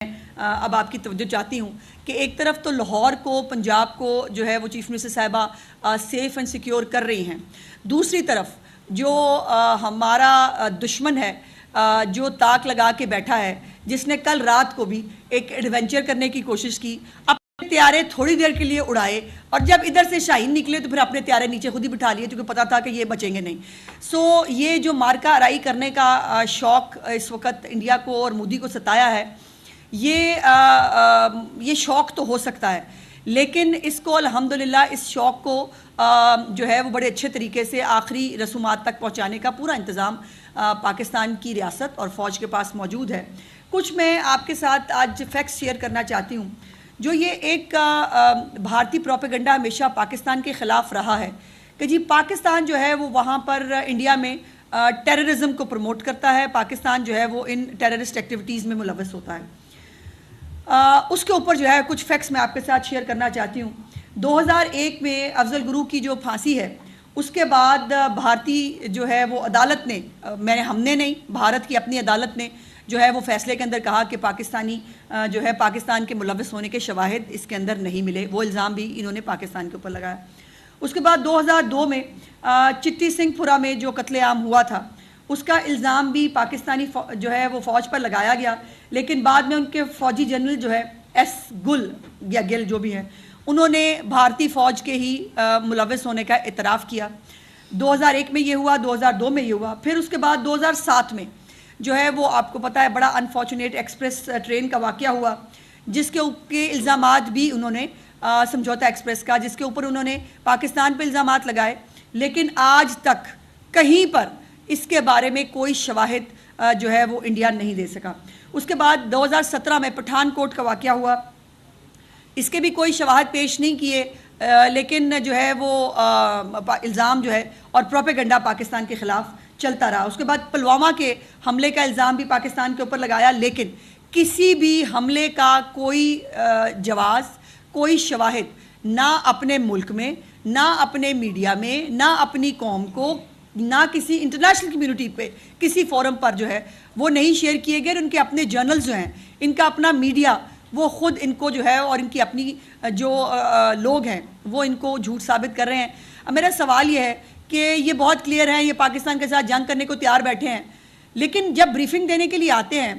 اب آپ کی توجہ چاہتی ہوں کہ ایک طرف تو لاہور کو، پنجاب کو جو ہے وہ چیف منسٹر صاحبہ سیف اینڈ سیکیور کر رہی ہیں، دوسری طرف جو ہمارا دشمن ہے جو تاک لگا کے بیٹھا ہے، جس نے کل رات کو بھی ایک ایڈونچر کرنے کی کوشش کی، اپنے تیارے تھوڑی دیر کے لیے اڑائے اور جب ادھر سے شاہین نکلے تو پھر اپنے تیارے نیچے خود ہی بٹھا لیے کیونکہ پتا تھا کہ یہ بچیں گے نہیں۔ سو یہ جو مارکہ آرائی کرنے کا شوق اس وقت انڈیا کو اور مودی کو ستایا ہے، یہ شوق تو ہو سکتا ہے، لیکن اس کو الحمدللہ اس شوق کو جو ہے وہ بڑے اچھے طریقے سے آخری رسومات تک پہنچانے کا پورا انتظام پاکستان کی ریاست اور فوج کے پاس موجود ہے۔ کچھ میں آپ کے ساتھ آج فیکٹس شیئر کرنا چاہتی ہوں۔ جو یہ ایک بھارتی پروپیگنڈا ہمیشہ پاکستان کے خلاف رہا ہے کہ جی پاکستان جو ہے وہ وہاں پر انڈیا میں ٹیررزم کو پروموٹ کرتا ہے، پاکستان جو ہے وہ ان ٹیررسٹ ایکٹیویٹیز میں ملوث ہوتا ہے۔ اس کے اوپر جو ہے کچھ فیکٹس میں آپ کے ساتھ شیئر کرنا چاہتی ہوں۔ 2001 میں افضل گرو کی جو پھانسی ہے، اس کے بعد بھارتی جو ہے وہ عدالت نے، ہم نے نہیں، بھارت کی اپنی عدالت نے جو ہے وہ فیصلے کے اندر کہا کہ پاکستانی جو ہے پاکستان کے ملوث ہونے کے شواہد اس کے اندر نہیں ملے، وہ الزام بھی انہوں نے پاکستان کے اوپر لگایا۔ اس کے بعد 2002 میں چٹی سنگھ پورہ میں جو قتل عام ہوا تھا، اس کا الزام بھی پاکستانی جو ہے وہ فوج پر لگایا گیا، لیکن بعد میں ان کے فوجی جنرل جو ہے ایس گل یا گل جو بھی ہیں، انہوں نے بھارتی فوج کے ہی ملوث ہونے کا اعتراف کیا۔ 2001 میں یہ ہوا، 2002 میں یہ ہوا، پھر اس کے بعد 2007 میں جو ہے وہ آپ کو پتہ ہے بڑا انفارچونیٹ ایکسپریس ٹرین کا واقعہ ہوا، جس کے اوپر الزامات بھی انہوں نے سمجھوتا ایکسپریس کا، جس کے اوپر انہوں نے پاکستان پہ الزامات لگائے، لیکن آج تک کہیں پر اس کے بارے میں کوئی شواہد جو ہے وہ انڈیا نہیں دے سکا۔ اس کے بعد 2017 میں پٹھان کوٹ کا واقعہ ہوا، اس کے بھی کوئی شواہد پیش نہیں کیے، لیکن جو ہے وہ الزام جو ہے اور پروپیگنڈا پاکستان کے خلاف چلتا رہا۔ اس کے بعد پلوامہ کے حملے کا الزام بھی پاکستان کے اوپر لگایا، لیکن کسی بھی حملے کا کوئی جواز، کوئی شواہد نہ اپنے ملک میں، نہ اپنے میڈیا میں، نہ اپنی قوم کو، نہ کسی انٹرنیشنل کمیونٹی پہ کسی فورم پر جو ہے وہ نہیں شیئر کیے گئے۔ ان کے اپنے جرنلز جو ہیں، ان کا اپنا میڈیا، وہ خود ان کو جو ہے اور ان کی اپنی جو لوگ ہیں وہ ان کو جھوٹ ثابت کر رہے ہیں۔ اب میرا سوال یہ ہے کہ یہ بہت کلیئر ہے، یہ پاکستان کے ساتھ جنگ کرنے کو تیار بیٹھے ہیں، لیکن جب بریفنگ دینے کے لیے آتے ہیں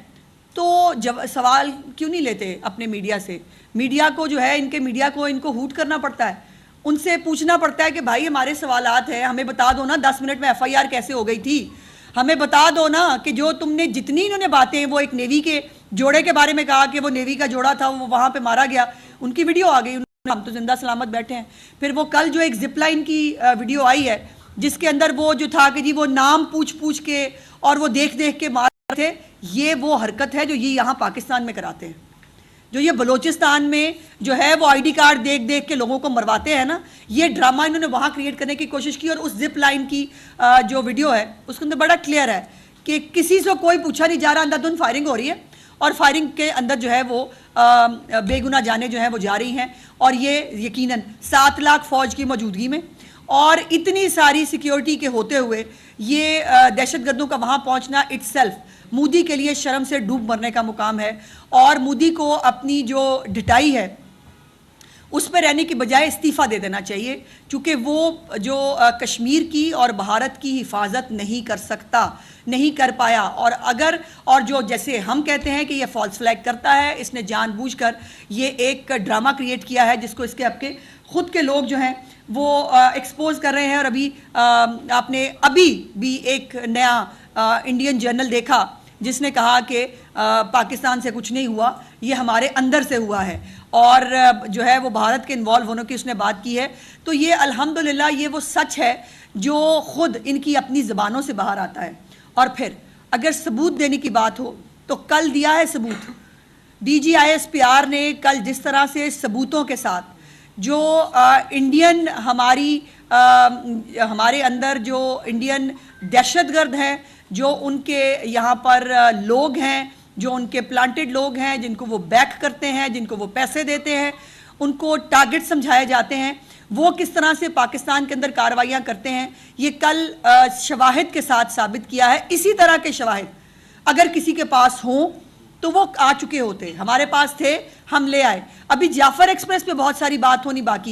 تو سوال کیوں نہیں لیتے اپنے میڈیا سے؟ میڈیا کو جو ہے ان کے میڈیا کو ان کو ہوٹ کرنا پڑتا ہے، ان سے پوچھنا پڑتا ہے کہ بھائی ہمارے سوالات ہیں، ہمیں بتا دو نا 10 منٹ میں ایف آئی آر کیسے ہو گئی تھی، ہمیں بتا دو نا کہ جو تم نے جتنی انہوں نے باتیں، وہ ایک نیوی کے جوڑے کے بارے میں کہا کہ وہ نیوی کا جوڑا تھا، وہ وہاں پہ مارا گیا، ان کی ویڈیو آ گئی، ہم تو زندہ سلامت بیٹھے ہیں۔ پھر وہ کل جو ایک زپ لائن کی ویڈیو آئی ہے جس کے اندر وہ جو تھا کہ جی وہ نام پوچھ کے اور وہ دیکھ کے مار رہے تھے، یہ وہ حرکت ہے جو یہ یہاں پاکستان میں کراتے ہیں، جو یہ بلوچستان میں جو ہے وہ آئی ڈی کارڈ دیکھ کے لوگوں کو مرواتے ہیں نا، یہ ڈرامہ انہوں نے وہاں کریٹ کرنے کی کوشش کی۔ اور اس زپ لائن کی جو ویڈیو ہے اس کے اندر بڑا کلیئر ہے کہ کسی سے کوئی پوچھا نہیں جا رہا، اندر دھند فائرنگ ہو رہی ہے اور فائرنگ کے اندر جو ہے وہ بے گناہ جانیں جو ہیں وہ جا رہی ہیں، اور یہ یقیناً 7 لاکھ فوج کی موجودگی میں اور اتنی ساری سیکیورٹی کے ہوتے ہوئے یہ دہشت گردوں کا وہاں پہنچنا اٹ سیلف مودی کے لیے شرم سے ڈوب مرنے کا مقام ہے، اور مودی کو اپنی جو ڈٹائی ہے اس پہ رہنے کی بجائے استعفیٰ دے دینا چاہیے، چونکہ وہ جو کشمیر کی اور بھارت کی حفاظت نہیں کر سکتا، نہیں کر پایا، اور جو جیسے ہم کہتے ہیں کہ یہ فالس فلیگ کرتا ہے، اس نے جان بوجھ کر یہ ایک ڈرامہ کریٹ کیا ہے جس کو اس کے آپ کے خود کے لوگ جو ہیں وہ ایکسپوز کر رہے ہیں۔ اور آپ نے ابھی بھی ایک نیا انڈین جرنل دیکھا جس نے کہا کہ پاکستان سے کچھ نہیں ہوا، یہ ہمارے اندر سے ہوا ہے، اور جو ہے وہ بھارت کے انوالو ہونے کی اس نے بات کی ہے۔ تو یہ الحمدللہ یہ وہ سچ ہے جو خود ان کی اپنی زبانوں سے باہر آتا ہے۔ اور پھر اگر ثبوت دینے کی بات ہو تو کل دیا ہے ثبوت، D G I S P R نے کل جس طرح سے ثبوتوں کے ساتھ جو انڈین ہمارے اندر جو انڈین دہشت گرد ہیں، جو ان کے یہاں پر لوگ ہیں، جو ان کے پلانٹڈ لوگ ہیں، جن کو وہ بیک کرتے ہیں، جن کو وہ پیسے دیتے ہیں، ان کو ٹارگٹ سمجھائے جاتے ہیں، وہ کس طرح سے پاکستان کے اندر کارروائیاں کرتے ہیں، یہ کل شواہد کے ساتھ ثابت کیا ہے۔ اسی طرح کے شواہد اگر کسی کے پاس ہوں تو وہ آ چکے ہوتے, ہمارے پاس تھے, ہم لے آئے. ابھی جعفر ایکسپریس پہ بہت ساری بات ہونی باقی ہے.